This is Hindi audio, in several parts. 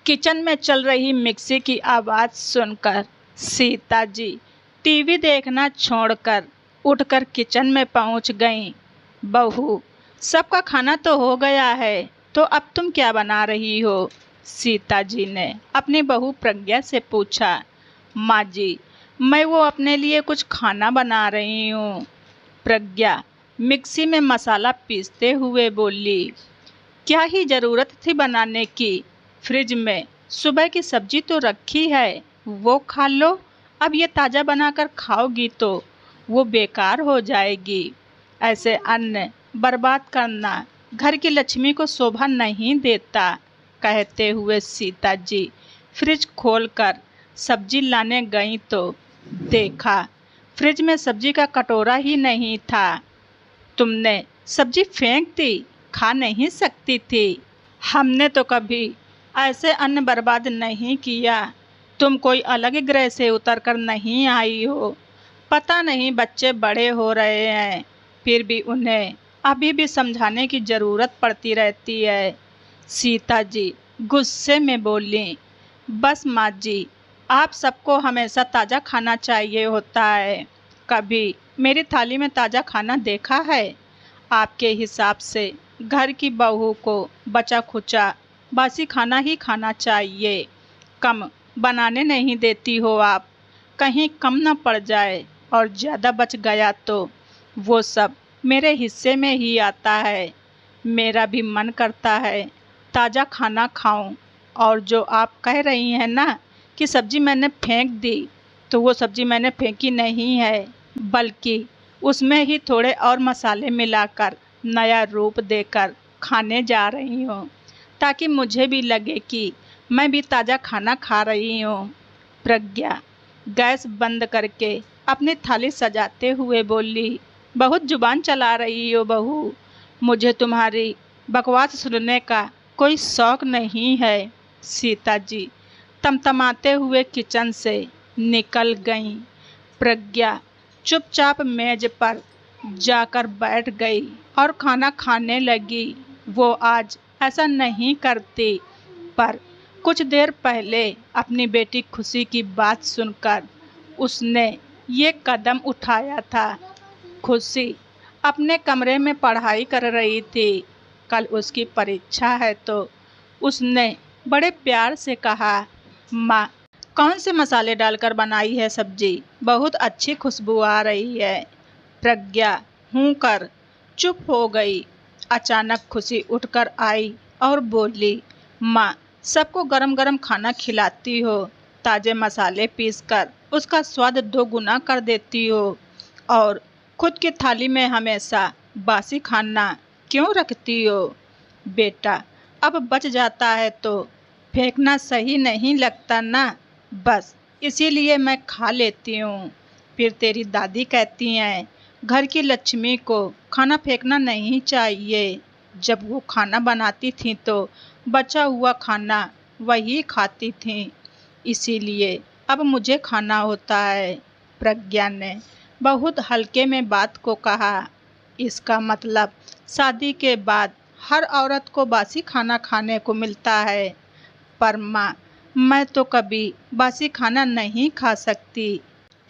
किचन में चल रही मिक्सी की आवाज़ सुनकर सीता जी टीवी देखना छोड़कर उठकर किचन में पहुंच गईं। बहू, सबका खाना तो हो गया है, तो अब तुम क्या बना रही हो? सीता जी ने अपनी बहू प्रज्ञा से पूछा। माँ जी, मैं वो अपने लिए कुछ खाना बना रही हूँ। प्रज्ञा मिक्सी में मसाला पीसते हुए बोली। क्या ही ज़रूरत थी बनाने की? फ्रिज में सुबह की सब्जी तो रखी है, वो खा लो। अब ये ताज़ा बनाकर खाओगी तो वो बेकार हो जाएगी। ऐसे अन्न बर्बाद करना घर की लक्ष्मी को शोभा नहीं देता। कहते हुए सीता जी फ्रिज खोलकर सब्जी लाने गईं तो देखा फ्रिज में सब्जी का कटोरा ही नहीं था। तुमने सब्जी फेंक दी, खा नहीं सकती थी। हमने तो कभी ऐसे अन्न बर्बाद नहीं किया। तुम कोई अलग ग्रह से उतर कर नहीं आई हो। पता नहीं बच्चे बड़े हो रहे हैं, फिर भी उन्हें अभी भी समझाने की ज़रूरत पड़ती रहती है। सीता जी गुस्से में बोली। बस माँ जी, आप सबको हमेशा ताज़ा खाना चाहिए होता है। कभी मेरी थाली में ताज़ा खाना देखा है? आपके हिसाब से घर की बहू को बचा खुचा बासी खाना ही खाना चाहिए। कम बनाने नहीं देती हो आप। कहीं कम न पड़ जाए और ज़्यादा बच गया तो वो सब मेरे हिस्से में ही आता है। मेरा भी मन करता है ताज़ा खाना खाऊं। और जो आप कह रही हैं ना कि सब्ज़ी मैंने फेंक दी, तो वो सब्ज़ी मैंने फेंकी नहीं है, बल्कि उसमें ही थोड़े और मसाले मिलाकर नया रूप देकर खाने जा रही हूँ, ताकि मुझे भी लगे कि मैं भी ताज़ा खाना खा रही हूँ। प्रज्ञा गैस बंद करके अपनी थाली सजाते हुए बोली। बहुत जुबान चला रही हो बहू। मुझे तुम्हारी बकवास सुनने का कोई शौक नहीं है। सीता जी तमतमाते हुए किचन से निकल गईं। प्रज्ञा चुपचाप मेज पर जाकर बैठ गई और खाना खाने लगी। वो आज ऐसा नहीं करती, पर कुछ देर पहले अपनी बेटी खुशी की बात सुनकर उसने ये कदम उठाया था। खुशी अपने कमरे में पढ़ाई कर रही थी। कल उसकी परीक्षा है तो उसने बड़े प्यार से कहा, माँ, कौन से मसाले डालकर बनाई है सब्जी? बहुत अच्छी खुशबू आ रही है। प्रज्ञा हूँ कर चुप हो गई। अचानक खुशी उठकर आई और बोली, माँ, सबको गरम गरम खाना खिलाती हो, ताज़े मसाले पीसकर उसका स्वाद 2 गुना कर देती हो, और खुद की थाली में हमेशा बासी खाना क्यों रखती हो? बेटा, अब बच जाता है तो फेंकना सही नहीं लगता ना, बस इसीलिए मैं खा लेती हूँ। फिर तेरी दादी कहती हैं घर की लक्ष्मी को खाना फेंकना नहीं चाहिए। जब वो खाना बनाती थी तो बचा हुआ खाना वही खाती थी, इसीलिए अब मुझे खाना होता है। प्रज्ञा ने बहुत हल्के में बात को कहा। इसका मतलब शादी के बाद हर औरत को बासी खाना खाने को मिलता है, पर माँ, मैं तो कभी बासी खाना नहीं खा सकती,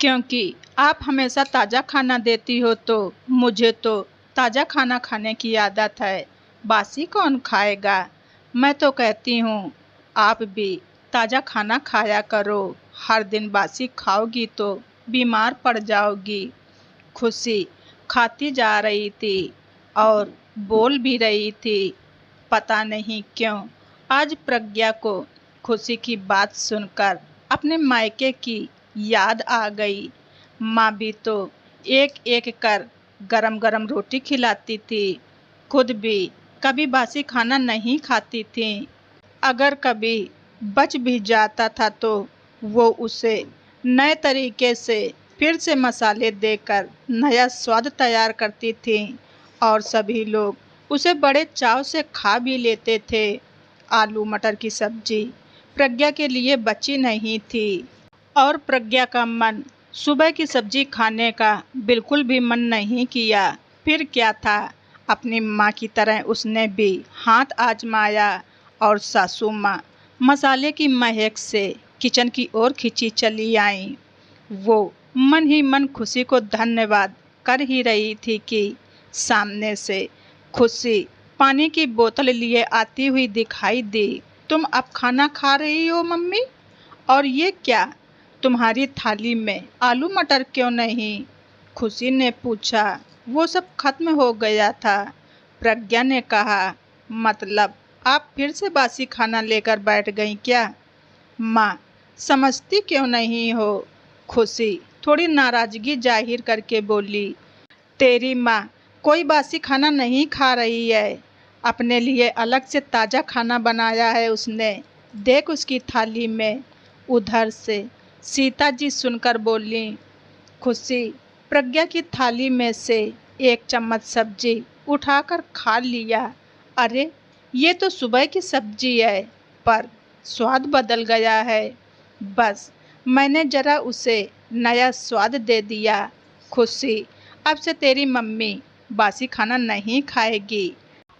क्योंकि आप हमेशा ताज़ा खाना देती हो, तो मुझे तो ताज़ा खाना खाने की आदत है। बासी कौन खाएगा? मैं तो कहती हूँ आप भी ताज़ा खाना खाया करो। हर दिन बासी खाओगी तो बीमार पड़ जाओगी। खुशी खाती जा रही थी और बोल भी रही थी। पता नहीं क्यों आज प्रज्ञा को खुशी की बात सुनकर अपने मायके की याद आ गई। माँ भी तो एक एक कर गरम गरम रोटी खिलाती थी, खुद भी कभी बासी खाना नहीं खाती थी। अगर कभी बच भी जाता था तो वो उसे नए तरीके से फिर से मसाले देकर नया स्वाद तैयार करती थी, और सभी लोग उसे बड़े चाव से खा भी लेते थे। आलू मटर की सब्जी प्रज्ञा के लिए बची नहीं थी, और प्रज्ञा का मन सुबह की सब्जी खाने का बिल्कुल भी मन नहीं किया। फिर क्या था, अपनी माँ की तरह उसने भी हाथ आजमाया और सासू माँ मसाले की महक से किचन की ओर खिंची चली आई। वो मन ही मन खुशी को धन्यवाद कर ही रही थी कि सामने से खुशी पानी की बोतल लिए आती हुई दिखाई दी। तुम अब खाना खा रही हो मम्मी? और ये क्या, तुम्हारी थाली में आलू मटर क्यों नहीं? खुशी ने पूछा। वो सब खत्म हो गया था, प्रज्ञा ने कहा। मतलब आप फिर से बासी खाना लेकर बैठ गई क्या? माँ, समझती क्यों नहीं हो? खुशी थोड़ी नाराजगी जाहिर करके बोली। तेरी माँ कोई बासी खाना नहीं खा रही है, अपने लिए अलग से ताज़ा खाना बनाया है उसने। देख उसकी थाली में। उधर से सीता जी सुनकर बोली। खुशी प्रज्ञा की थाली में से एक चम्मच सब्जी उठाकर खा लिया। अरे, ये तो सुबह की सब्जी है, पर स्वाद बदल गया है। बस मैंने जरा उसे नया स्वाद दे दिया। खुशी, अब से तेरी मम्मी बासी खाना नहीं खाएगी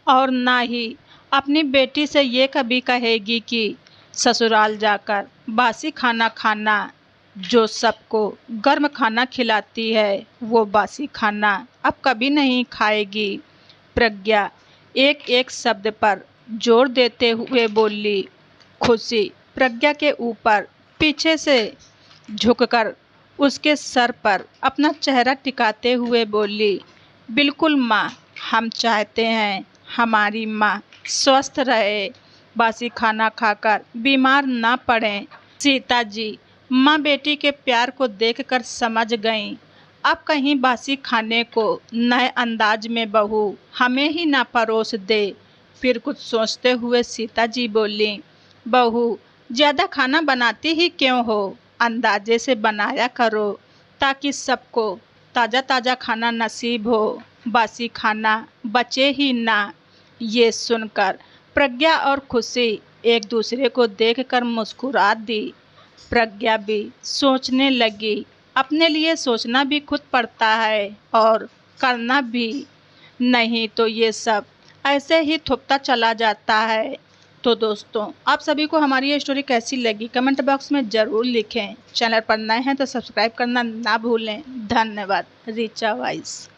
और ना ही अपनी बेटी से ये कभी कहेगी कि ससुराल जाकर बासी खाना खाना। जो सबको गर्म खाना खिलाती है वो बासी खाना अब कभी नहीं खाएगी। प्रज्ञा एक एक शब्द पर जोर देते हुए बोली। खुशी प्रज्ञा के ऊपर पीछे से झुककर उसके सर पर अपना चेहरा टिकाते हुए बोली। बिल्कुल माँ, हम चाहते हैं हमारी माँ स्वस्थ रहे, बासी खाना खाकर बीमार ना पड़े। सीता जी माँ बेटी के प्यार को देखकर समझ गईं। अब कहीं बासी खाने को नए अंदाज में बहू हमें ही ना परोस दे। फिर कुछ सोचते हुए सीता जी बोली। बहू, ज़्यादा खाना बनाती ही क्यों हो? अंदाजे से बनाया करो ताकि सबको ताज़ा ताज़ा खाना नसीब हो, बासी खाना बचे ही ना। ये सुनकर प्रज्ञा और खुशी एक दूसरे को देखकर मुस्कुरा दी। प्रज्ञा भी सोचने लगी, अपने लिए सोचना भी खुद पड़ता है और करना भी, नहीं तो ये सब ऐसे ही थुपता चला जाता है। तो दोस्तों, आप सभी को हमारी ये स्टोरी कैसी लगी कमेंट बॉक्स में ज़रूर लिखें। चैनल पर नए हैं तो सब्सक्राइब करना ना भूलें। धन्यवाद। रीचा वाइस।